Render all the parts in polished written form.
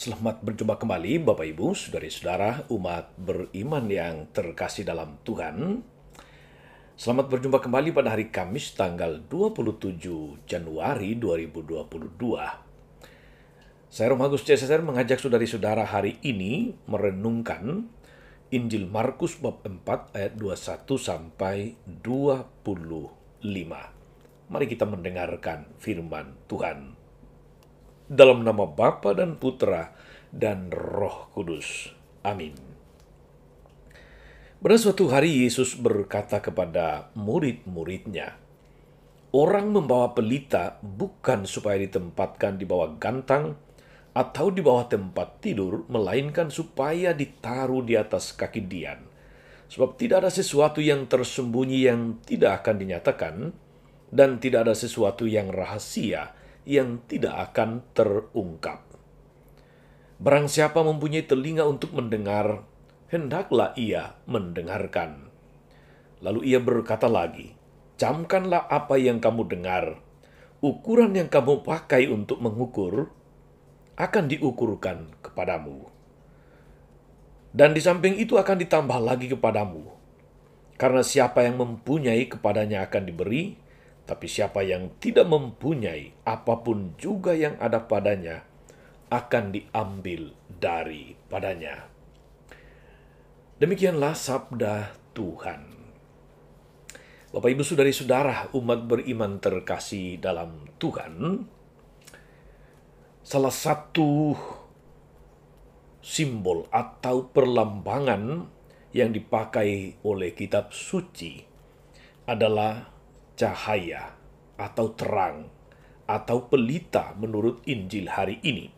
Selamat berjumpa kembali Bapak Ibu, saudara-saudara umat beriman yang terkasih dalam Tuhan. Selamat berjumpa kembali pada hari Kamis tanggal 27 Januari 2022. Saya Romagus CSR mengajak saudari-saudara hari ini merenungkan Injil Markus bab 4 ayat 21 sampai 25. Mari kita mendengarkan firman Tuhan. Dalam nama Bapa dan Putra dan Roh Kudus. Amin. Pada suatu hari Yesus berkata kepada murid-muridnya, "Orang membawa pelita bukan supaya ditempatkan di bawah gantang atau di bawah tempat tidur, melainkan supaya ditaruh di atas kaki dian. Sebab tidak ada sesuatu yang tersembunyi yang tidak akan dinyatakan, dan tidak ada sesuatu yang rahasia yang tidak akan terungkap. Barang siapa mempunyai telinga untuk mendengar, hendaklah ia mendengarkan." Lalu ia berkata lagi, "Camkanlah apa yang kamu dengar. Ukuran yang kamu pakai untuk mengukur akan diukurkan kepadamu. Dan di samping itu akan ditambah lagi kepadamu. Karena siapa yang mempunyai, kepadanya akan diberi, tapi siapa yang tidak mempunyai, apapun juga yang ada padanya akan diambil daripadanya." Demikianlah sabda Tuhan. Bapak, Ibu, saudari-saudara umat beriman terkasih dalam Tuhan, salah satu simbol atau perlambangan yang dipakai oleh kitab suci adalah cahaya atau terang atau pelita menurut Injil hari ini.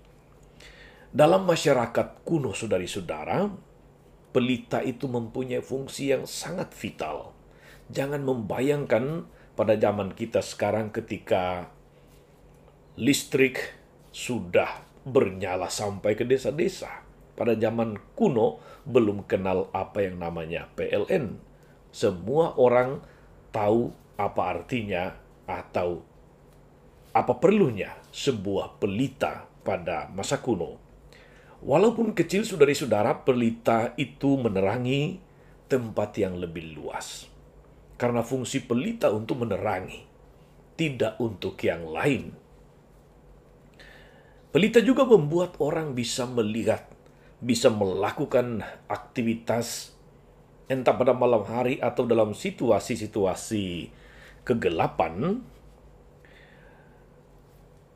Dalam masyarakat kuno, saudari-saudara, pelita itu mempunyai fungsi yang sangat vital. Jangan membayangkan pada zaman kita sekarang ketika listrik sudah bernyala sampai ke desa-desa. Pada zaman kuno belum kenal apa yang namanya PLN. Semua orang tahu apa artinya atau apa perlunya sebuah pelita pada masa kuno. Walaupun kecil, saudari-saudara, pelita itu menerangi tempat yang lebih luas. Karena fungsi pelita untuk menerangi, tidak untuk yang lain. Pelita juga membuat orang bisa melihat, bisa melakukan aktivitas entah pada malam hari atau dalam situasi-situasi kegelapan.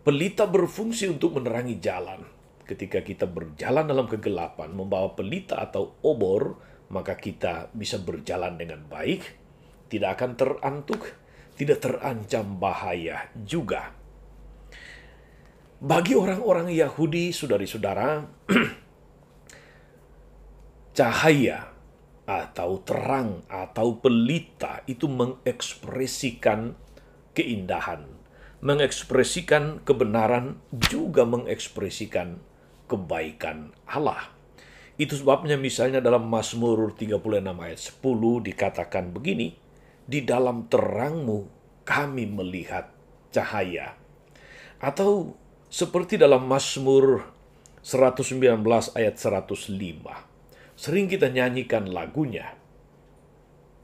Pelita berfungsi untuk menerangi jalan. Ketika kita berjalan dalam kegelapan, membawa pelita atau obor, maka kita bisa berjalan dengan baik, tidak akan terantuk, tidak terancam bahaya juga. Bagi orang-orang Yahudi, saudari-saudara, cahaya atau terang atau pelita itu mengekspresikan keindahan, mengekspresikan kebenaran, juga mengekspresikan kebaikan Allah. Itu sebabnya misalnya dalam Mazmur 36 ayat 10 dikatakan begini, "Di dalam terangmu kami melihat cahaya." Atau seperti dalam Mazmur 119 ayat 105. Sering kita nyanyikan lagunya.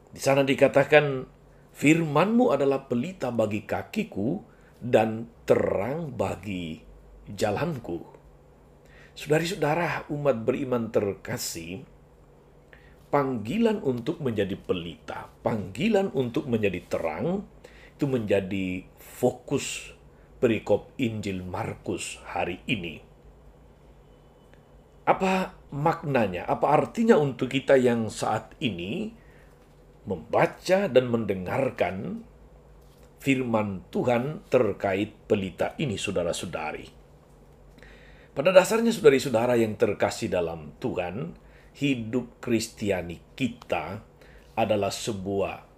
Di sana dikatakan, "Firman-Mu adalah pelita bagi kakiku dan terang bagi jalanku." Saudari-saudara umat beriman terkasih, panggilan untuk menjadi pelita, panggilan untuk menjadi terang, itu menjadi fokus perikop Injil Markus hari ini. Apa maknanya, apa artinya untuk kita yang saat ini membaca dan mendengarkan firman Tuhan terkait pelita ini, saudara-saudari? Pada dasarnya, saudari-saudara yang terkasih dalam Tuhan, hidup Kristiani kita adalah sebuah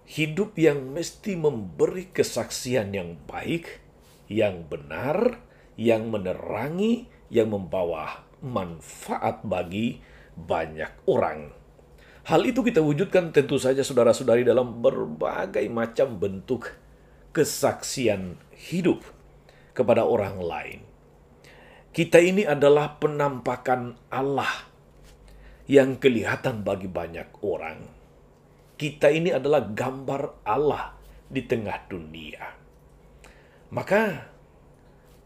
hidup yang mesti memberi kesaksian yang baik, yang benar, yang menerangi, yang membawa manfaat bagi banyak orang. Hal itu kita wujudkan tentu saja, saudara-saudari, dalam berbagai macam bentuk kesaksian hidup kepada orang lain. Kita ini adalah penampakan Allah yang kelihatan bagi banyak orang. Kita ini adalah gambar Allah di tengah dunia. Maka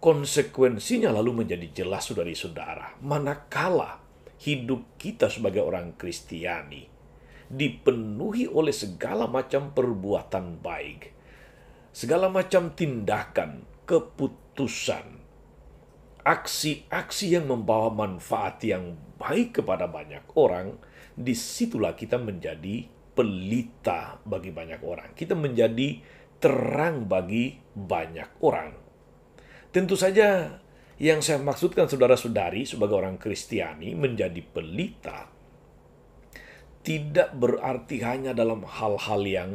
konsekuensinya lalu menjadi jelas, saudari-saudara, manakala hidup kita sebagai orang Kristiani dipenuhi oleh segala macam perbuatan baik, segala macam tindakan, keputusan, aksi-aksi yang membawa manfaat yang baik kepada banyak orang, disitulah kita menjadi pelita bagi banyak orang. Kita menjadi terang bagi banyak orang. Tentu saja yang saya maksudkan saudara-saudari sebagai orang Kristiani menjadi pelita tidak berarti hanya dalam hal-hal yang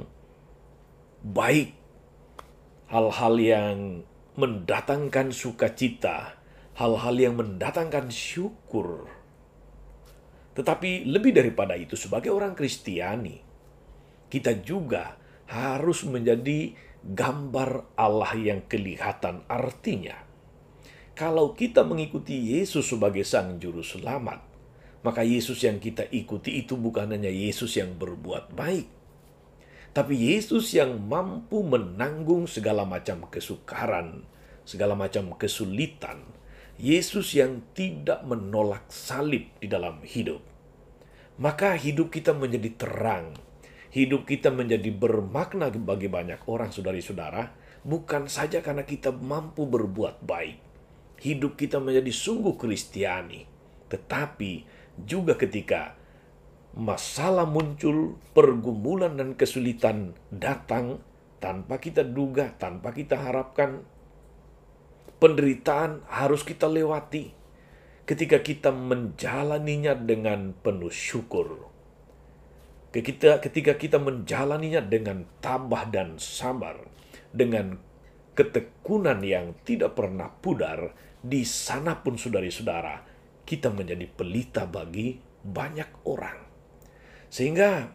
baik, hal-hal yang mendatangkan sukacita, hal-hal yang mendatangkan syukur. Tetapi lebih daripada itu, sebagai orang Kristiani, kita juga harus menjadi gambar Allah yang kelihatan. Artinya, kalau kita mengikuti Yesus sebagai Sang Juru Selamat, maka Yesus yang kita ikuti itu bukan hanya Yesus yang berbuat baik, tapi Yesus yang mampu menanggung segala macam kesukaran, segala macam kesulitan. Yesus yang tidak menolak salib di dalam hidup. Maka hidup kita menjadi terang. Hidup kita menjadi bermakna bagi banyak orang, saudari-saudara, bukan saja karena kita mampu berbuat baik. Hidup kita menjadi sungguh Kristiani, tetapi juga ketika masalah muncul, pergumulan dan kesulitan datang tanpa kita duga, tanpa kita harapkan, penderitaan harus kita lewati. Ketika kita menjalaninya dengan penuh syukur, ketika kita menjalaninya dengan tabah dan sabar, dengan ketekunan yang tidak pernah pudar, di sana pun saudari-saudara, kita menjadi pelita bagi banyak orang. Sehingga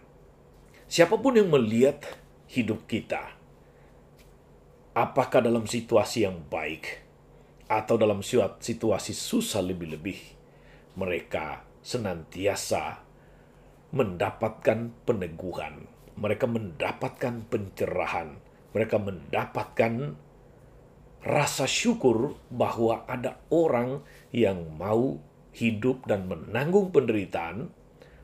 siapapun yang melihat hidup kita, apakah dalam situasi yang baik atau dalam situasi susah lebih-lebih, mereka senantiasa mendapatkan peneguhan, mereka mendapatkan pencerahan, mereka mendapatkan rasa syukur bahwa ada orang yang mau hidup dan menanggung penderitaan,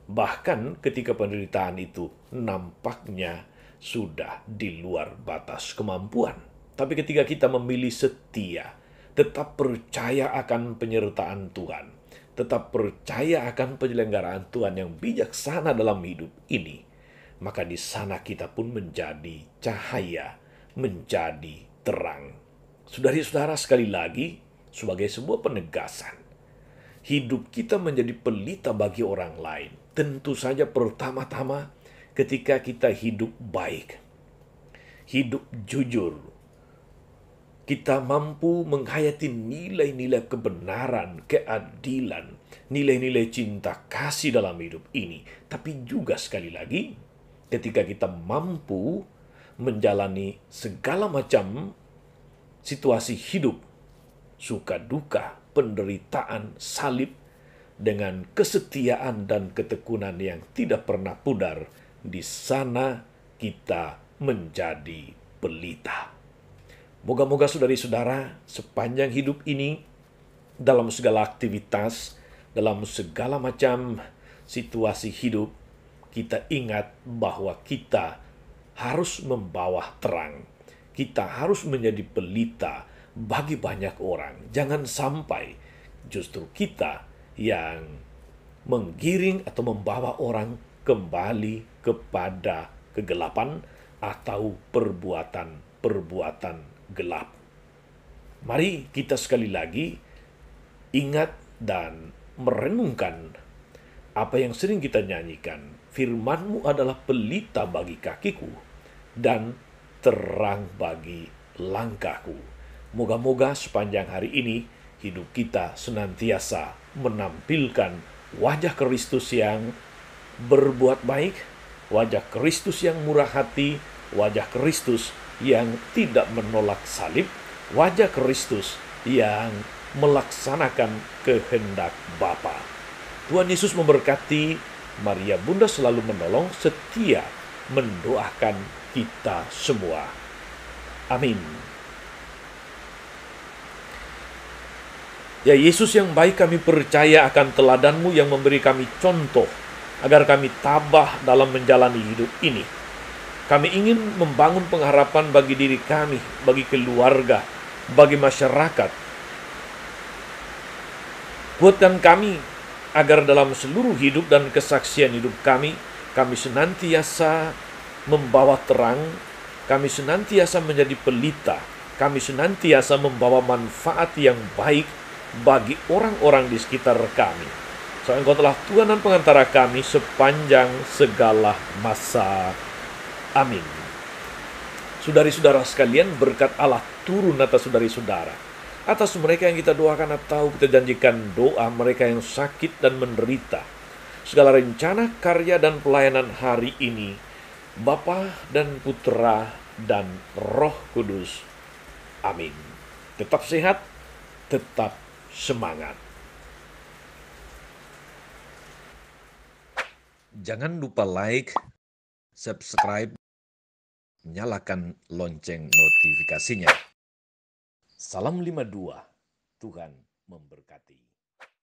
bahkan ketika penderitaan itu nampaknya sudah di luar batas kemampuan. Tapi ketika kita memilih setia, tetap percaya akan penyertaan Tuhan, tetap percaya akan penyelenggaraan Tuhan yang bijaksana dalam hidup ini, maka di sana kita pun menjadi cahaya, menjadi terang. Saudari-saudara, sekali lagi, sebagai sebuah penegasan, hidup kita menjadi pelita bagi orang lain. Tentu saja pertama-tama ketika kita hidup baik, hidup jujur, kita mampu menghayati nilai-nilai kebenaran, keadilan, nilai-nilai cinta kasih dalam hidup ini. Tapi juga sekali lagi, ketika kita mampu menjalani segala macam situasi hidup, suka duka, penderitaan, salib, dengan kesetiaan dan ketekunan yang tidak pernah pudar, di sana kita menjadi pelita. Moga-moga saudari-saudara, sepanjang hidup ini, dalam segala aktivitas, dalam segala macam situasi hidup, kita ingat bahwa kita harus membawa terang. Kita harus menjadi pelita bagi banyak orang. Jangan sampai justru kita yang menggiring atau membawa orang kembali kepada kegelapan atau perbuatan-perbuatan gelap. Mari kita sekali lagi ingat dan merenungkan apa yang sering kita nyanyikan. Firman-Mu adalah pelita bagi kakiku dan terang bagi langkahku. Moga-moga sepanjang hari ini hidup kita senantiasa menampilkan wajah Kristus yang berbuat baik, wajah Kristus yang murah hati, wajah Kristus yang tidak menolak salib, wajah Kristus yang melaksanakan kehendak Bapa. Tuhan Yesus memberkati. Maria Bunda selalu menolong, setia mendoakan kita semua. Amin. Ya Yesus yang baik, kami percaya akan teladan-Mu yang memberi kami contoh, agar kami tabah dalam menjalani hidup ini. Kami ingin membangun pengharapan bagi diri kami, bagi keluarga, bagi masyarakat. Kuatkan kami, agar dalam seluruh hidup dan kesaksian hidup kami senantiasa membawa terang, kami senantiasa menjadi pelita, kami senantiasa membawa manfaat yang baik bagi orang-orang di sekitar kami. Soalnya Engkau telah Tuhan dan pengantara kami sepanjang segala masa. Amin. Saudari-saudara sekalian, berkat Allah turun atas saudari-saudara, atas mereka yang kita doakan atau kita janjikan doa, mereka yang sakit dan menderita. Segala rencana, karya, dan pelayanan hari ini, Bapa dan Putra dan Roh Kudus. Amin. Tetap sehat, tetap semangat. Jangan lupa like, subscribe, nyalakan lonceng notifikasinya. Salam 52, Tuhan memberkati.